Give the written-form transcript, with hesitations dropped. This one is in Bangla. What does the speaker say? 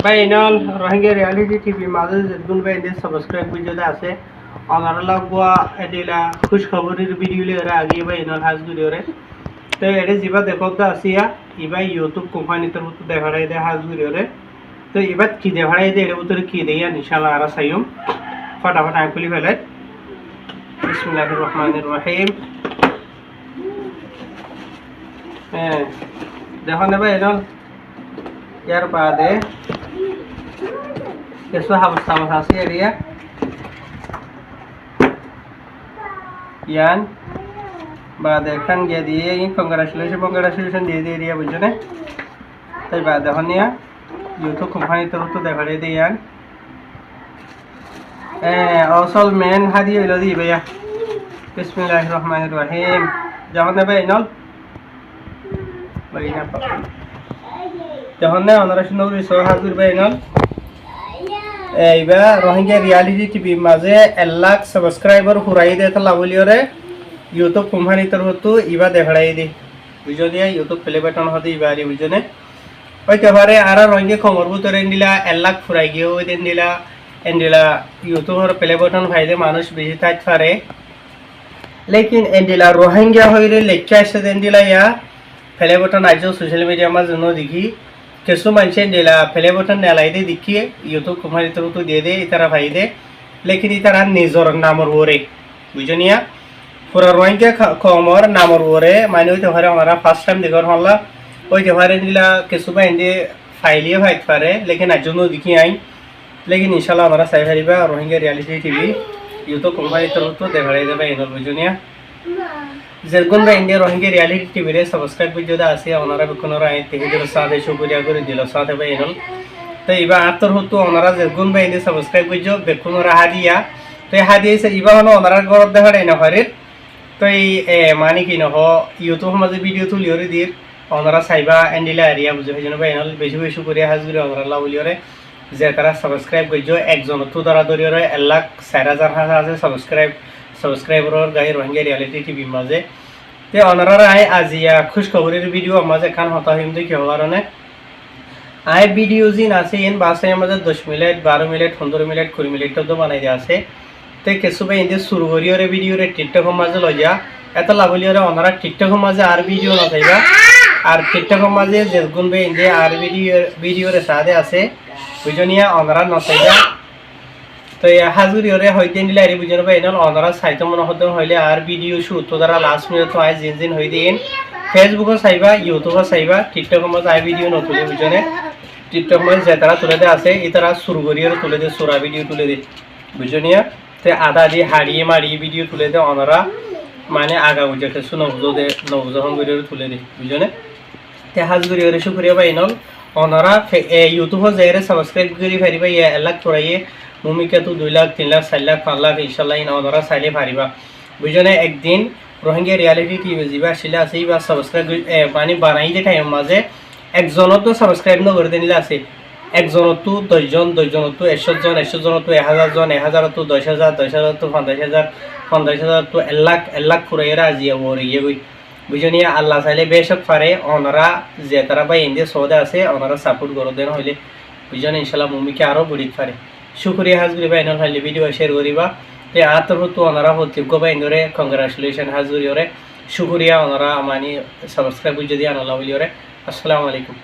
বাইনাল রোহিঙ্গা রিয়ালিটি টিভি মাঝে যেগুন বাইন্দে সাবস্ক্রাইব বুঝতে আছে অনারা লাগবা এদিলা খুশ খবরের ভিডিও লেরা আগে বাইনাল হাজ ভিডিও রে তো এটা জিবা দেখতে আসিয়া ইবা ইউটিউব কোম্পানি তরফ দেখাড়াই দে হাজ ভিডিও রে তো এবার কি দেখাড়াই দে এর ভিতরে কি দেয়া ইনশাআল্লাহ আর সাইয়ুম ফটাফট আইকুলি ফেলে বিসমিল্লাহির রহমানির রহিম দেখো নেবা এনল ইয়ার বাদে কিছু হাবস্তামত আছে এরিয়া ইয়ান বাদে খান গিয়ে দিয়ে কংগ্রাচুলেশন দিয়ে দিয়ে এরিয়া বুঝছো না তাই বাদ এখন নিয়া ইউটিউব কোম্পানি তরফ তো দেখা দিয়ে ইয়ান অসল মেন হাদি হইল দি ভাইয়া বিসমিল্লাহির রহমানির রহিম যখন নেবে এনল বাইনা যখন না অনারেশন নগরী সহায় করবে এনল এইবা রোহিঙ্গা রিয়ালিটি টিভি মাঝে 1 লাখ সাবস্ক্রাইবার হুরাই দে তো লাভলিওরে ইউটিউব কোম্পানি তরফ তো ইবা দেখাই দে বুঝো দিয়া ইউটিউব প্লে বাটন হতে ইবারি বুঝনে হইতে পারে আর রোহিঙ্গা খবর ভিতরে দিলা 1 লাখ ফুরাই গিয়ে ওই দিন দিলা এন্ডিলা ইউটিউবের প্লে বাটন ফাইদে মানুষ বেশি থাকতে পারে লেকিন এন্ডিলা রোহিঙ্গা হইলে লেখা আছে দেন দিলা ইয়া প্লে বাটন আইজো সোশ্যাল মিডিয়া মাঝে ন দেখি কিছু মানুষ দিলা প্লে বাটন নেলাই দে দেখিয়ে ইউটিউব কোম্পানি তরফ তো দিয়ে দে ইতারা ভাই দে লেকিন ইতারা নিজর নামর ওরে বুঝনিয়া পুরা রোহিঙ্গা খবর নামর ওরে মানে হইতে পারে আমরা ফার্স্ট টাইম দেখর হল্লা হইতে পারে দিলা কিছু বাইন্দে ফাইলিয়ে ভাইতে পারে লেকিন আইজো দেখি আই লেকিন ইনশাল্লাহ আমরা চাই পারিবা Rohingya reality TV YouTube company তরফ তো দেখাই দেবে এনল বুঝনিয়া যেরকম ইন্ডিয়া রোহিঙ্গা রিয়ালিটি টিভি রে সাবস্ক্রাইব করে যদি আসে ওনারা বিকোনরা আই থেকে দিল সাথে শুকরিয়া করে দিল সাথে ভাই এনল তো ইবা আতর হতো ওনারা যেরকম ইন্ডিয়া সাবস্ক্রাইব করছো বিকোনরা হাদিয়া তো হাদিয়া সে ইবা হলো ওনারা ঘর দেখাড়াই না পারে তো এই মানে কি নহ ইউটিউব মাঝে ভিডিও তুলিওরে দির ওনারা চাইবা এন্ডিলা এরিয়া বুঝে হয়ে ভাই এনল বেশি বেশি করে হাজুরি ওনারা লাউলিওরে যে তারা সাবস্ক্রাইব করছো একজন তো ধরা ধরিওরে 1 লাখ 4,000 আছে সাবস্ক্রাইবারর গায়ে রোহিঙ্গা রিয়ালিটি টিভি মাঝে তে অনারার আই আজিয়া খুশ খবরের ভিডিও মাঝে খান হতা হিম দেখি হওয়ার আই ভিডিও জিন আছে ইন বাসে আমাদের 10 মিনিট 12 মিনিট 15 মিনিট 20 মিনিট তো বানাই দেওয়া আছে তে কিছু ভাই ইন্দি শুরু করিওরে ভিডিও রে টিকটক মাঝে লইয়া এত লাভলিওরে ওনারা টিকটক মাঝে আর ভিডিও না চাইবা আর টিকটক মাঝে যে গুণ ভাই ইন্দি আর ভিডিও রে সাথে আছে বুঝনিয়া ওনারা না চাইবা তো হাজুরি ওরে হইতে নিলে আরে বুঝনো ভাই এনল ওনারা সাইতে মনে হতে হইলে আর ভিডিও শুট তো তারা লাস্ট মিনিট তো আই জিন হই দিন ফেসবুক চাইবা ইউটিউব চাইবা টিকটক মাঝে আই ভিডিও নতুলে বুঝনে টিকটক মাঝে যে তারা তুলে দে আছে এই তারা শুরু করিয়ে তুলে দে সুরা ভিডিও তুলে দে বুঝনিয়া তে আদা দিয়ে হারিয়ে মারিয়ে ভিডিও তুলে দে ওনারা মানে আগা বুঝে কিছু নবুজহন ভিডিও তুলে দে বুঝনে তে হাজুরি ওরে শুক্রিয়া ভাই এনল ওনারা ইউটিউব যাইরে সাবস্ক্রাইব করি পারিবা 1 লাখ পড়াইয়ে ভূমিকা তো 2 লাখ 3 লাখ 4 লাখ 5 লাখ ইনশাল্লাহ ওনারা চাইলে পারিবা বুঝনে একদিন রোহিঙ্গা রিয়ালিটি টিভি জিবা আসলে আছে বা সাবস্ক্রাইব মানে বানাই দে টাইম মাঝে একজনত তো সাবস্ক্রাইব ন করে দিলে আছে একজনত তো 10 জন তো 100 জন তো 1000 জন 1000 তো 10000 10000 তো 50000 তো 1 লাখ পুরাইরা আজিয়া ওরে ইয়ে কই বুঝনিয়া আল্লাহ চাইলে বেশক পারে ওনারা যে তারা ভাই ইন্ডিয়া সৌদে আছে ওনারা সাপোর্ট করে দেন হইলে বুঝনে ইনশাল্লাহ ভূমিকা আরো বড়ি পারে শুক্রিয়া হাজুরি ভাই এনল হইলে ভিডিও শেয়ার করিবা তে আতর তো ওনারা হতিক ভাই ইন্দরে কংগ্রাচুলেশন হাজুরি ওরে শুক্রিয়া ওনারা মানে সাবস্ক্রাইব যদি আনলা হইলে ওরে আসসালামু আলাইকুম।